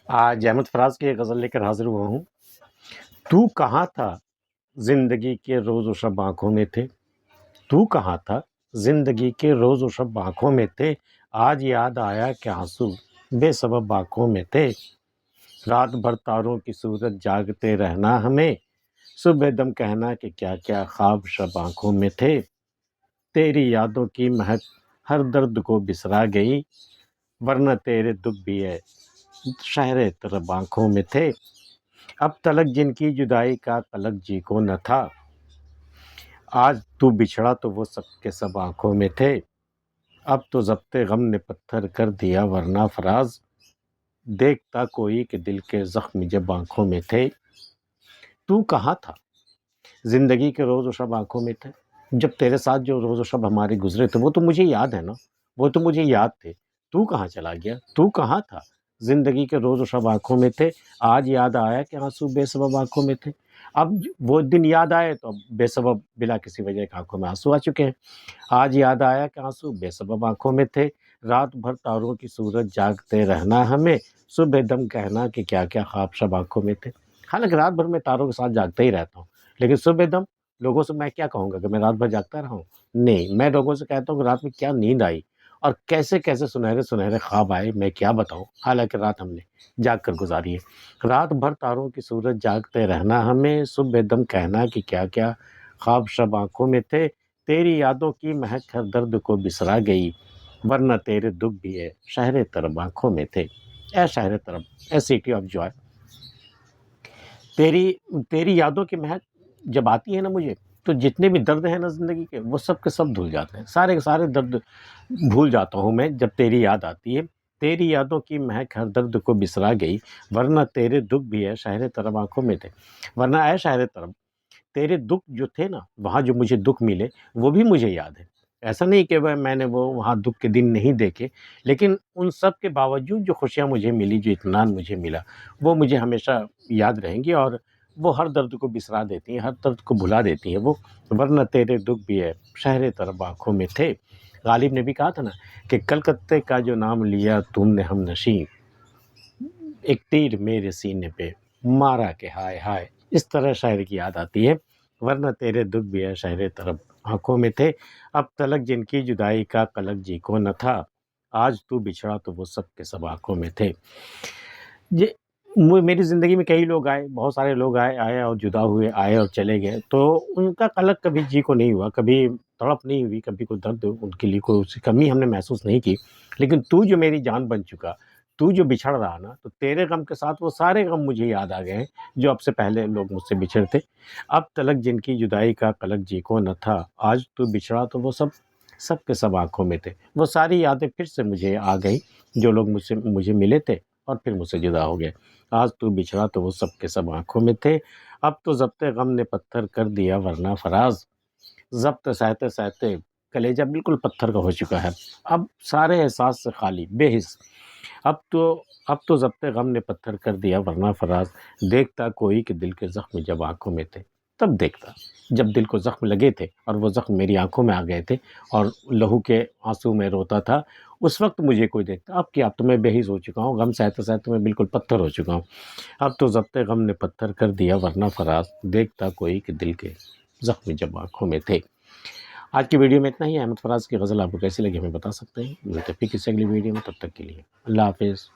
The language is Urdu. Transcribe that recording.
آج احمد فراز کی ایک غزل لے کر حاضر ہوا ہوں۔ تو کہاں تھا زندگی کے روز و شب آنکھوں میں تھے، تو کہاں تھا زندگی کے روز و شب آنکھوں میں تھے، آج یاد آیا کہ آنسو بے سبب آنکھوں میں تھے، رات بھر تاروں کی صورت جاگتے رہنا ہمیں، صبح دم کہنا کہ کیا کیا خواب شب آنکھوں میں تھے، تیری یادوں کی مہک ہر درد کو بسرا گئی، ورنہ تیرے دکھ بھی ہے شہر طرب آنکھوں میں تھے، اب تلک جن کی جدائی کا تلک جی کو نہ تھا، آج تو بچھڑا تو وہ سب کے سب آنکھوں میں تھے، اب تو ضبط غم نے پتھر کر دیا ورنہ فراز، دیکھتا کوئی کہ دل کے زخم جب آنکھوں میں تھے۔ تو کہاں تھا زندگی کے روز و شب آنکھوں میں تھے، جب تیرے ساتھ جو روز و شب ہمارے گزرے تھے وہ تو مجھے یاد ہے نا، وہ تو مجھے یاد تھے، تو کہاں چلا گیا، تو کہاں تھا زندگی کے روز و شب آنکھوں میں تھے، آج یاد آیا کہ آنسو بے سبب آنکھوں میں تھے، اب وہ دن یاد آئے تو اب بے سبب بلا کسی وجہ کے آنکھوں میں آنسو آ چکے ہیں، آج یاد آیا کہ آنسو بے سبب آنکھوں میں تھے، رات بھر تاروں کی صورت جاگتے رہنا ہمیں، صبح دم کہنا کہ کیا کیا خواب شب آنکھوں میں تھے۔ حالانکہ رات بھر میں تاروں کے ساتھ جاگتا ہی رہتا ہوں، لیکن صبح دم لوگوں سے میں کیا کہوں گا کہ میں رات بھر جاگتا رہا ہوں؟ نہیں، میں لوگوں سے کہتا ہوں کہ رات میں کیا نیند آئی اور کیسے کیسے سنہرے سنہرے خواب آئے، میں کیا بتاؤں، حالانکہ رات ہم نے جاگ کر گزاری ہے۔ رات بھر تاروں کی صورت جاگتے رہنا ہمیں، صبح دم کہنا کہ کیا کیا خواب شب آنکھوں میں تھے، تیری یادوں کی مہک ہر درد کو بسرا گئی، ورنہ تیرے دکھ بھی ہے شہر طرب آنکھوں میں تھے۔ اے شہر طرب، اے سٹی آف جوائے، تیری یادوں کی مہک جب آتی ہے نا مجھے، تو جتنے بھی درد ہیں نا زندگی کے وہ سب کے سب دھل جاتے ہیں، سارے کے سارے درد بھول جاتا ہوں میں جب تیری یاد آتی ہے، تیری یادوں کی مہک ہر درد کو بسرا گئی، ورنہ تیرے دکھ بھی ہے شہر طرب آنکھوں میں تھے۔ ورنہ اے شہر طرب، تیرے دکھ جو تھے نا، وہاں جو مجھے دکھ ملے وہ بھی مجھے یاد ہے، ایسا نہیں کہ میں نے وہ وہاں دکھ کے دن نہیں دیکھے، لیکن ان سب کے باوجود جو خوشیاں مجھے ملی، جو اطمینان مجھے ملا، وہ مجھے ہمیشہ یاد رہیں گی، اور وہ ہر درد کو بسرا دیتی ہیں، ہر درد کو بھلا دیتی ہیں وہ، ورنہ تیرے دکھ بھی ہے شہر طرب آنکھوں میں تھے۔ غالب نے بھی کہا تھا نا کہ کلکتے کا جو نام لیا تم نے ہم نشیں، ایک تیر میرے سینے پہ مارا کہ ہائے ہائے، اس طرح شاعر کی یاد آتی ہے، ورنہ تیرے دکھ بھی ہے شہر طرب آنکھوں میں تھے، اب تلک جن کی جدائی کا قلق جی کو نہ تھا، آج تو بچھڑا تو وہ سب کے سب آنکھوں میں تھے۔ میری زندگی میں کئی لوگ آئے، بہت سارے لوگ آئے اور جدا ہوئے، آئے اور چلے گئے، تو ان کا قلق کبھی جی کو نہیں ہوا، کبھی تڑپ نہیں ہوئی، کبھی کوئی درد ان کے لیے کوئی اس کی کمی ہم نے محسوس نہیں کی، لیکن تو جو میری جان بن چکا، تو جو بچھڑ رہا نا، تو تیرے غم کے ساتھ وہ سارے غم مجھے یاد آ گئے ہیں جو اب سے پہلے لوگ مجھ سے بچھڑ تھے، اب تلک جن کی جدائی کا قلق جی کو نہ تھا، آج تو بچھڑا تو وہ سب کے سب آنکھوں میں تھے، وہ ساری یادیں پھر سے مجھے آ گئی جو لوگ مجھے ملے تھے اور پھر مجھ سے جدا ہو گئے، آج تو بچھڑا تو وہ سب کے سب آنکھوں میں تھے، اب تو ضبط غم نے پتھر کر دیا ورنہ فراز، ضبط سہتے سہتے کلیجہ بالکل پتھر کا ہو چکا ہے، اب سارے احساس سے خالی، بے حس، اب تو ضبط غم نے پتھر کر دیا ورنہ فراز، دیکھتا کوئی کہ دل کے زخم جب آنکھوں میں تھے، تب دیکھتا جب دل کو زخم لگے تھے اور وہ زخم میری آنکھوں میں آ گئے تھے اور لہو کے آنسو میں روتا تھا، اس وقت مجھے کوئی دیکھتا، اب کیا، اب تو میں بے حس ہو چکا ہوں، غم سہتے سہتے میں بالکل پتھر ہو چکا ہوں، اب تو ضبط غم نے پتھر کر دیا ورنہ فراز، دیکھتا کوئی کہ دل کے زخم جب آنکھوں میں تھے۔ آج کی ویڈیو میں اتنا ہی ہے، احمد فراز کی غزل آپ کو کیسی لگی ہمیں بتا سکتے ہیں، ملتے ہیں پھر کسی اگلی ویڈیو میں، تب تک کے لیے اللہ حافظ۔